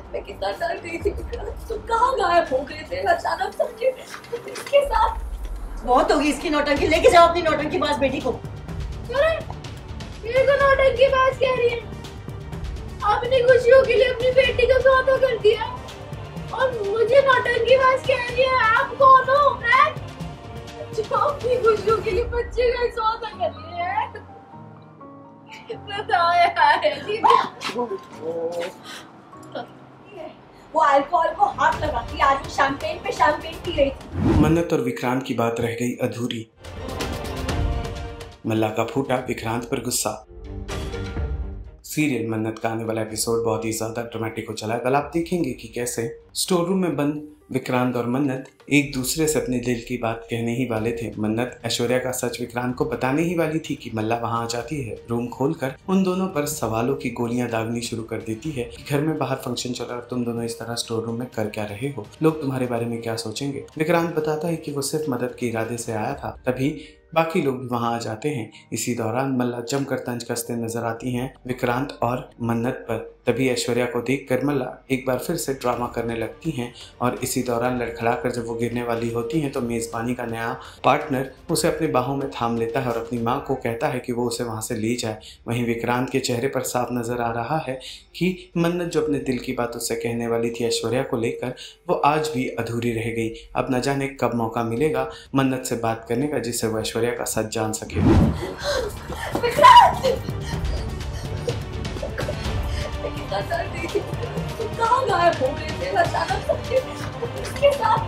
मैं कितना डर गई थी विक्रांत, तुम कहाँ गायब हो गए थे अचानक सबके इसके साथ। बहुत होगी इसकी नौटंकी, लेके जाओ अपनी नौटंकी बाज बेटी को। अरे ये तो नौटंकी बाज कह रही है, अपनी खुशियों के लिए अपनी बेटी का सौदा कर दिया और मुझे नौटंकी बाज कह रही है। आप कौन हो? मैं जो अपनी खुशियों के लिए बच्चे का सौदा कर रही है। वो अल्कोहल को हाथ लगा के आज वो शैंपेन पे शैंपेन पी रही थी। मन्नत और विक्रांत की बात रह गई अधूरी। मल्ला का फूटा विक्रांत पर गुस्सा। सीरियल मन्नत का आने वाला एपिसोड बहुत ही ज्यादा ड्रामेटिक हो चला है। कल आप देखेंगे कि कैसे स्टोर रूम में बंद विक्रांत और मन्नत एक दूसरे से अपने दिल की बात कहने ही वाले थे। मन्नत ऐश्वर्या का सच विक्रांत को बताने ही वाली थी कि मल्ला वहां आ जाती है। रूम खोलकर उन दोनों पर सवालों की गोलियां दागनी शुरू कर देती है कि घर में बाहर फंक्शन चल रहा है और तुम दोनों इस तरह स्टोर रूम में कर क्या रहे हो, लोग तुम्हारे बारे में क्या सोचेंगे। विक्रांत बताता है कि वो सिर्फ मदद के इरादे से आया था, तभी बाकी लोग भी वहां आ जाते हैं। इसी दौरान मल्ला जमकर तंज कसते नजर आती हैं विक्रांत और मन्नत पर। तभी ऐश्वर्या को देखकर मल्ला एक बार फिर से ड्रामा करने लगती हैं और इसी दौरान लड़खड़ाकर जब वो गिरने वाली होती हैं तो मेजबानी का नया पार्टनर उसे अपनी बाहों में थाम लेता है और अपनी मां को कहता है कि वो उसे वहां से ले जाए। वहीं विक्रांत के चेहरे पर साफ नजर आ रहा है कि मन्नत जो अपने दिल की बात उससे कहने वाली थी ऐश्वर्या को लेकर, वो आज भी अधूरी रह गई। अब न जाने कब मौका मिलेगा मन्नत से बात करने का जिससे वो ऐश्वर्या का सच जान सके। तुम कहाँ गायब हो गए थे अचानक सबके इसके साथ।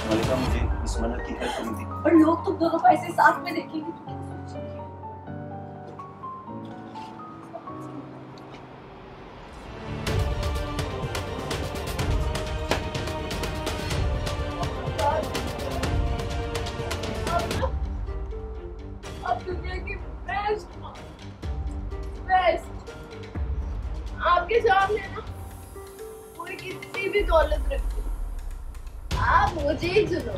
मलिका, मुझे इस मन्नत की हेल्प करनी थी और लोग तुम दोनों को ऐसे साथ में देखेंगे तो क्या सोचेंगे? अब दुनिया की बेस्ट आपके सामने ना कोई कितनी भी दौलत रखती, आप मुझे ही चुनो।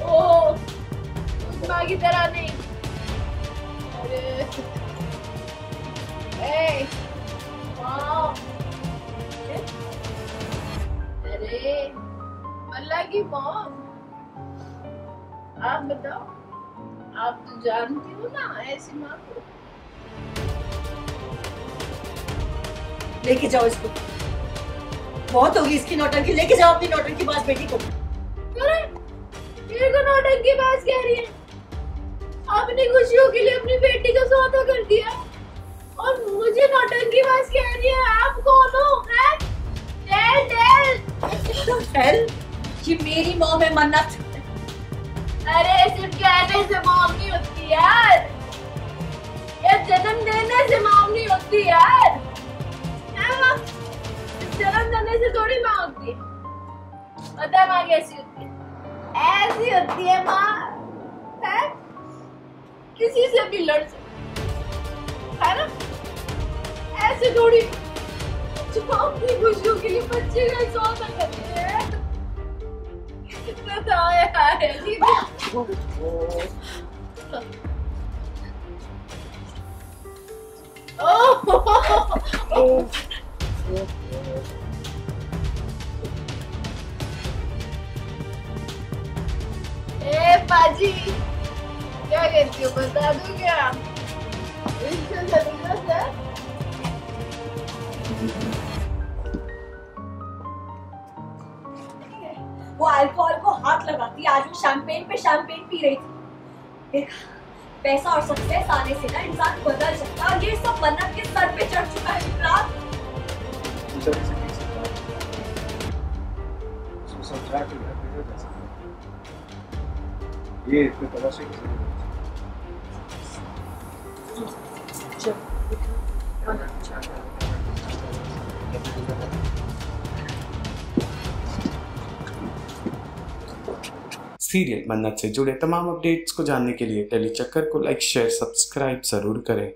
ओह, उस माँ की तरह नहीं। अरे ए, वाह, अरे मल्ला की मॉम, आप बताओ, आप तो जानती हो ना ऐसी माँ को। लेके जाओ इसको, बहुत होगी इसकी नौटंकी, लेके जाओ अपनी नौटंकी बाज बेटी को। अरे ये तो नौटंकी बाज कह रही है, अपनी खुशियों के लिए अपनी बेटी का सौदा कर दिया और मुझे नौटंकी बाज कह रही है। आप कौन हो? टेल, ये मेरी मॉम है मन्नत। अरे सिर्फ कहने से मॉम नहीं होती यार, ये जन्म देने से मॉम नहीं होती यार। जन्म देने से थोड़ी माँ होती है। पता है माँ कैसी होती है? ऐसी होती है माँ, है किसी से भी लड़ सकती है ना, ऐसे थोड़ी जो अपनी खुशियों के लिए बच्चे का सौदा करती है। ए पाजी, क्या कहती हो बता दूं क्या? वो अल्कोहल को हाथ लगाती आज वो शैंपेन पे शैंपेन पी रही थी। देखा, पैसा और सक्सेस आने से ना इंसान बदल सकता है और ये सब मन्नत के सर पे चढ़ चुका है विक्रांत। ये इतने तमाशे की सीरियल मन्नत से जुड़े तमाम अपडेट्स को जानने के लिए टेली चक्कर को लाइक, शेयर, सब्सक्राइब जरूर करें।